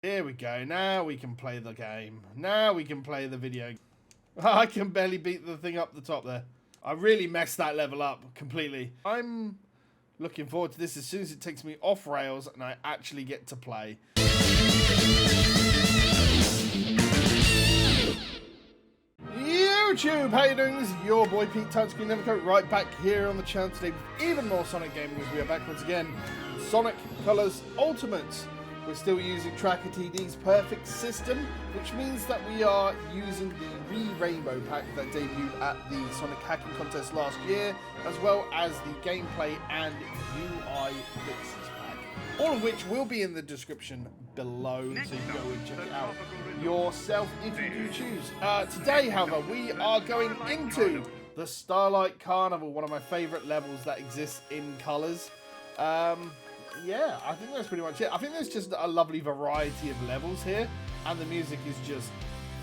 Here we go. Now we can play the game. Now we can play the video. I can barely beat the thing up the top there. I really messed that level up completely. I'm looking forward to this as soon as it takes me off rails and I actually get to play. YouTube, how you doing? This is your boy Pete, Touchscreen Nevercoat, right back here on the channel today with even more Sonic gaming as we are back once again. Sonic Colors Ultimate. We're still using Tracker TD's perfect system, which means that we are using the Rainbow pack that debuted at the Sonic Hacking Contest last year, as well as the gameplay and UI fixes pack. All of which will be in the description below, so you can go and check it out yourself if you do choose. Today, however, we are going into the Starlight Carnival, one of my favourite levels that exists in Colors. Yeah, I think that's pretty much it. I think there's just a lovely variety of levels here, and the music is just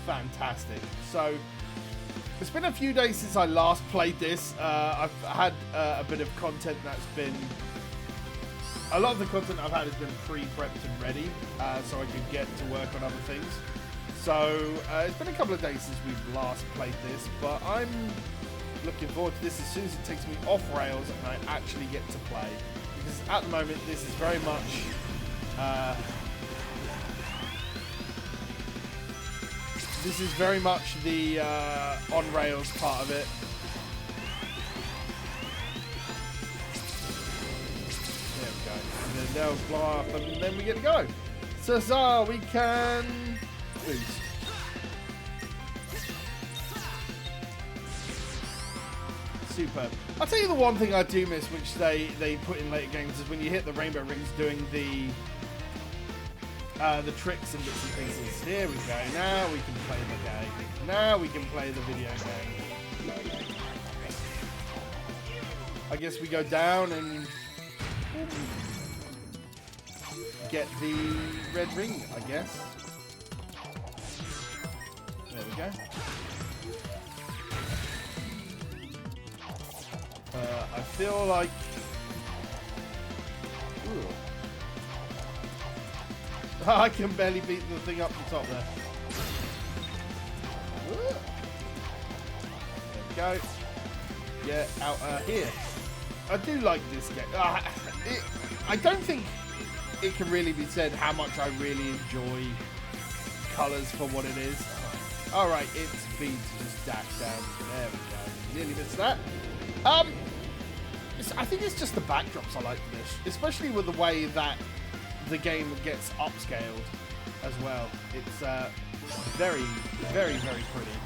fantastic. So, it's been a few days since I last played this. I've had a bit of content that's been... A lot of the content I've had has been pre-prepped and ready, so I could get to work on other things. So, it's been a couple of days since we've last played this, but I'm looking forward to this as soon as it takes me off rails and I actually get to play. Because at the moment, this is very much the on rails part of it. There we go. And then they'll blow up, and then we get to go. So we can boost. Superb. I'll tell you the one thing I do miss, which they put in later games, is when you hit the rainbow rings doing the tricks and bits and pieces. Here we go. Now we can play the game. Now we can play the video game. I guess we go down and get the red ring, I guess. There we go. I feel like... Ooh. I can barely beat the thing up the top there. Ooh. There we go. Yeah, out here. I do like this game. I don't think it can really be said how much I really enjoy Colors for what it is. Alright, it's B to just dash down. There we go. Nearly missed that. I think it's just the backdrops I like for this, especially with the way that the game gets upscaled as well. It's very, very, very pretty.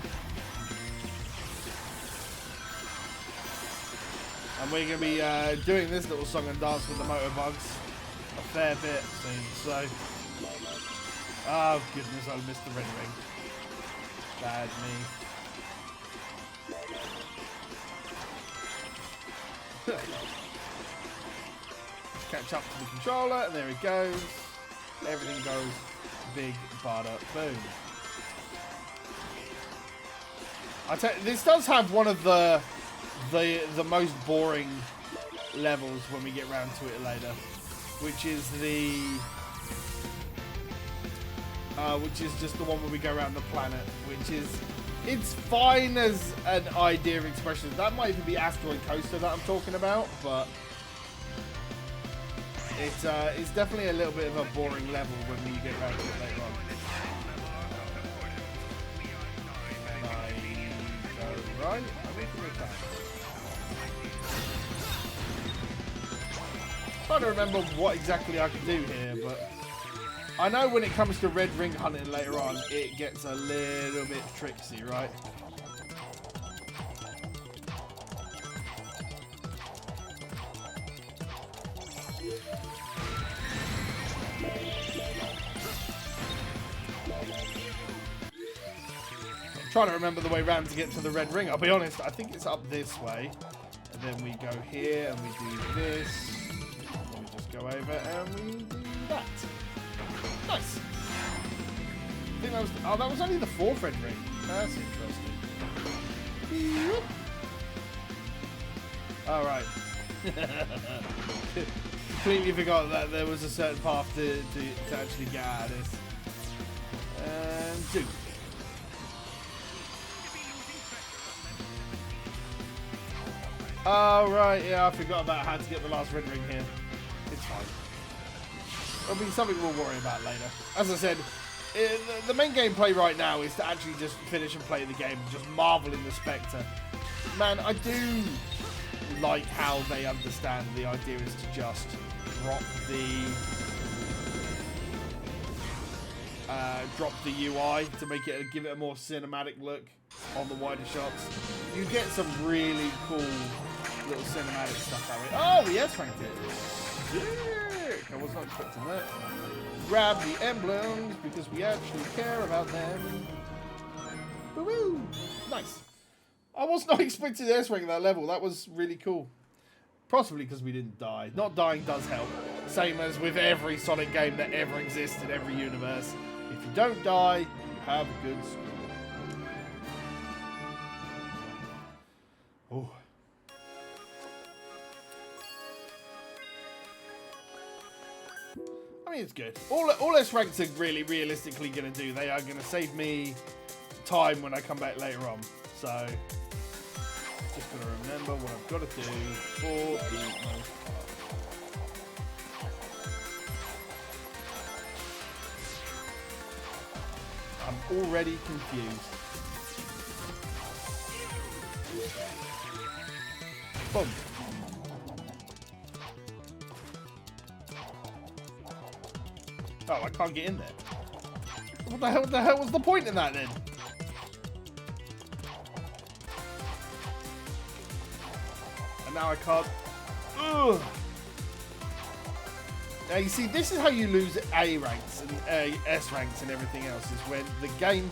And we're going to be doing this little song and dance with the motorbugs a fair bit soon, so... Oh goodness, I missed the red ring. Bad me. Catch up to the controller, and there he goes. Everything goes big, bada, boom. I tell you, this does have one of the most boring levels when we get round to it later, which is just the one where we go around the planet, which is. It's fine as an idea of expression. That might even be Asteroid Coaster that I'm talking about, but it's definitely a little bit of a boring level when we get around to it later on. And I go right. I think we can. I'm trying to remember what exactly I can do here, but I know when it comes to red ring hunting later on, it gets a little bit tricksy, right? I'm trying to remember the way round to get to the red ring. I'll be honest, I think it's up this way. And then we go here and we do this. And we just go over and we do that. Nice. I think that was... Oh, that was only the fourth red ring. That's interesting. Alright. Completely forgot that there was a certain path to actually get out of this. Zoom. Oh, right, yeah, I forgot about how to get the last red ring here. It's fine. It'll be something we'll worry about later. As I said, the main gameplay right now is to actually just finish and play the game and just marvel in the Spectre. Man, I do like how they understand the idea is to just drop the UI to make it, give it a more cinematic look on the wider shots. You get some really cool little cinematic stuff that way. Oh, we S-ranked it. Sick. I was not expecting that. Grab the emblems because we actually care about them. Woo-woo. Nice. I was not expecting to S-rank that level. That was really cool. Possibly because we didn't die. Not dying does help. Same as with every Sonic game that ever exists in every universe. If you don't die, you have a good score. Oh. I mean, it's good. All S ranks are really realistically going to do, they are going to save me time when I come back later on. So, just got to remember what I've got to do for the most part. I'm already confused. Boom. Oh, I can't get in there. What the hell was the point in that then? And now I can't. Ugh. Now you see, this is how you lose A ranks and S ranks and everything else, is when the game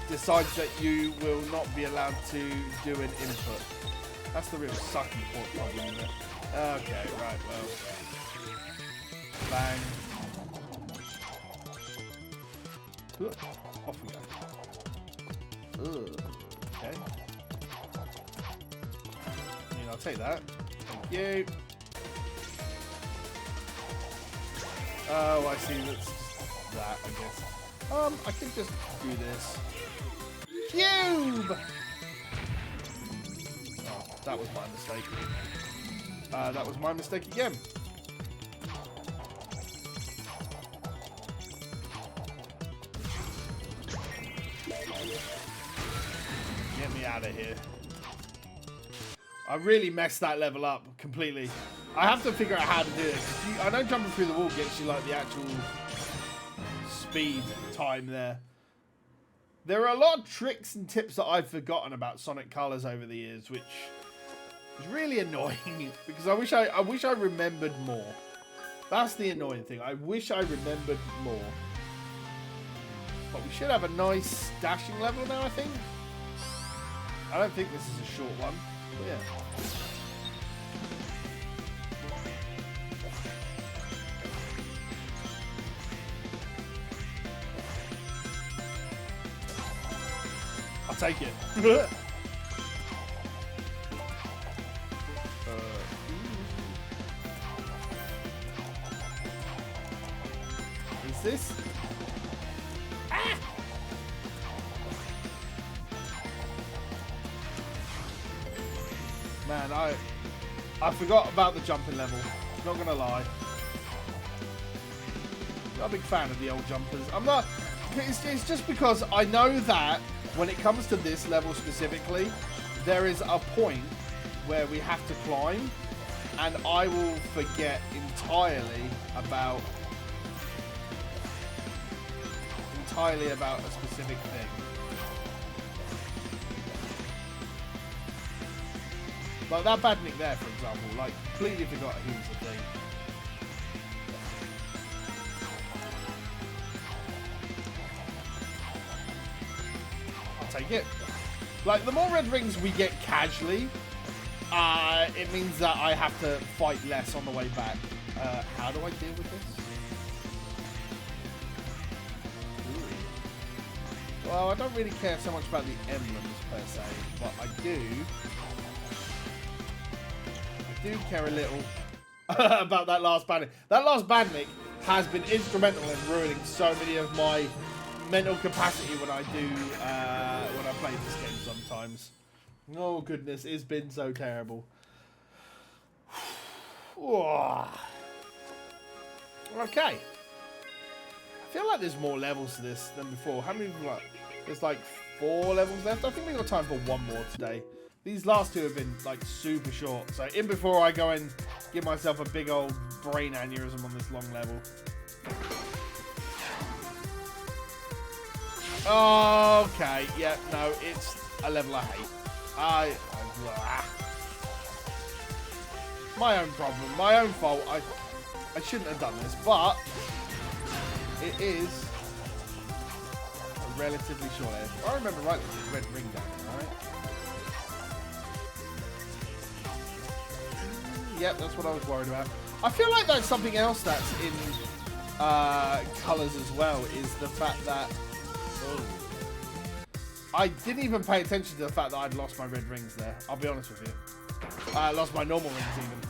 decides that you will not be allowed to do an input. That's the real sucky problem in there. Okay, right, well. Bang. Off we go. Okay. I mean, I'll take that. Thank you. Oh, I see. That's that, I guess. I could just do this. Cube! Oh, that was my mistake. That was my mistake again. Get me out of here. I really messed that level up completely. I have to figure out how to do it. I know jumping through the wall gets you like the actual speed time there. There are a lot of tricks and tips that I've forgotten about Sonic Colors over the years, which is really annoying because I wish I remembered more. That's the annoying thing. I wish I remembered more. But we should have a nice dashing level now, I think. I don't think this is a short one, but yeah. I'll take it. Is this? Ah! Man, I forgot about the jumping level. Not gonna lie. Not a big fan of the old jumpers. I'm not. It's just because I know that when it comes to this level specifically, there is a point where we have to climb, and I will forget entirely about a specific thing. Like that badnik there, for example, like completely forgot he was a thing. I'll take it. Like the more red rings we get casually, it means that I have to fight less on the way back. How do I deal with this? Well, I don't really care so much about the emblems per se, but I do care a little about that last bandit. That last bandit has been instrumental in ruining so many of my mental capacity when I do when I play this game sometimes. Oh goodness, it's been so terrible. Okay. I feel like there's more levels to this than before. How many? There's like 4 levels left. I think we got time for 1 more today. These last 2 have been like super short. So in before I go and give myself a big old brain aneurysm on this long level. Okay, yeah, no, it's a level I hate. My own problem, my own fault. I shouldn't have done this, but it is a relatively short area. If I remember right, there's a red ring down there, right? Yep, that's what I was worried about. I feel like that's something else that's in colours as well, is the fact that I didn't even pay attention to the fact that I'd lost my red rings there. I'll be honest with you. I lost my normal rings even.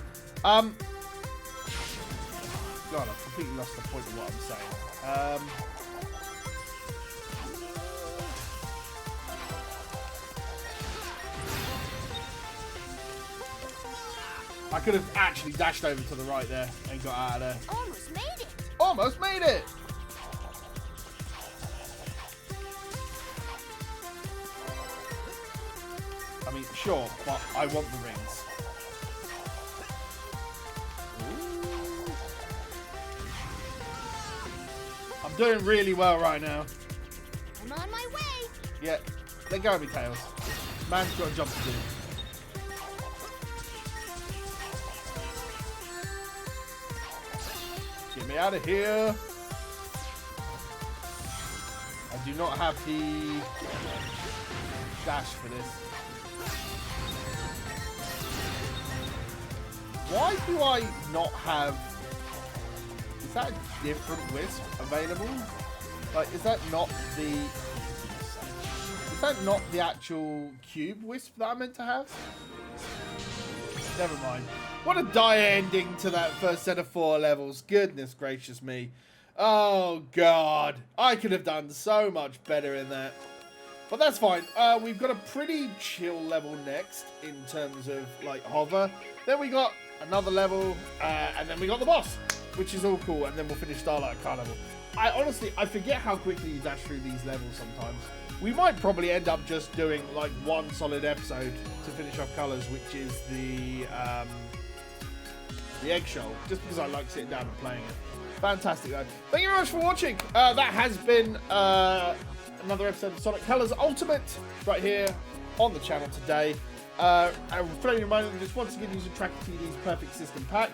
God, I've completely lost the point of what I'm saying. I could have actually dashed over to the right there and got out of there. Almost made it. Almost made it. I mean, sure, but I want the rings. Ooh. I'm doing really well right now. I'm on my way. Yeah, let go of me, Tails. Man's got a job to do. Get me out of here. I do not have the dash for this. Why do I not have... Is that a different wisp available? Like, is that not the... Is that not the actual cube wisp that I meant to have? Never mind. What a dire ending to that first set of 4 levels. Goodness gracious me. Oh, God. I could have done so much better in that. But that's fine. We've got a pretty chill level next in terms of, like, hover. Then we got another level, and then we got the boss, which is all cool. And then we'll finish Starlight Carnival. I forget how quickly you dash through these levels sometimes. We might probably end up just doing, like, 1 solid episode to finish off Colours, which is the eggshell, just because I like sitting down and playing it. Fantastic, though. Thank you very much for watching. That has been another episode of Sonic Colors Ultimate right here on the channel today. A friendly reminder that just once again using Tracker TD's Perfect System Pack,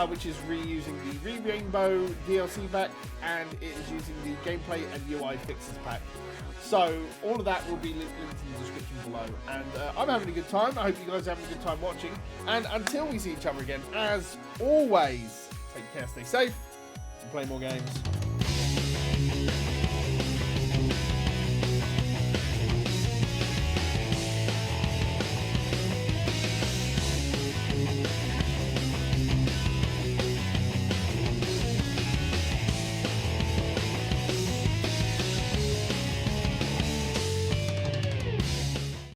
which is reusing the Rainbow DLC pack, and it is using the Gameplay and UI Fixes pack. So all of that will be linked in the description below. And I'm having a good time. I hope you guys are having a good time watching. And until we see each other again, as always, take care, stay safe, and play more games.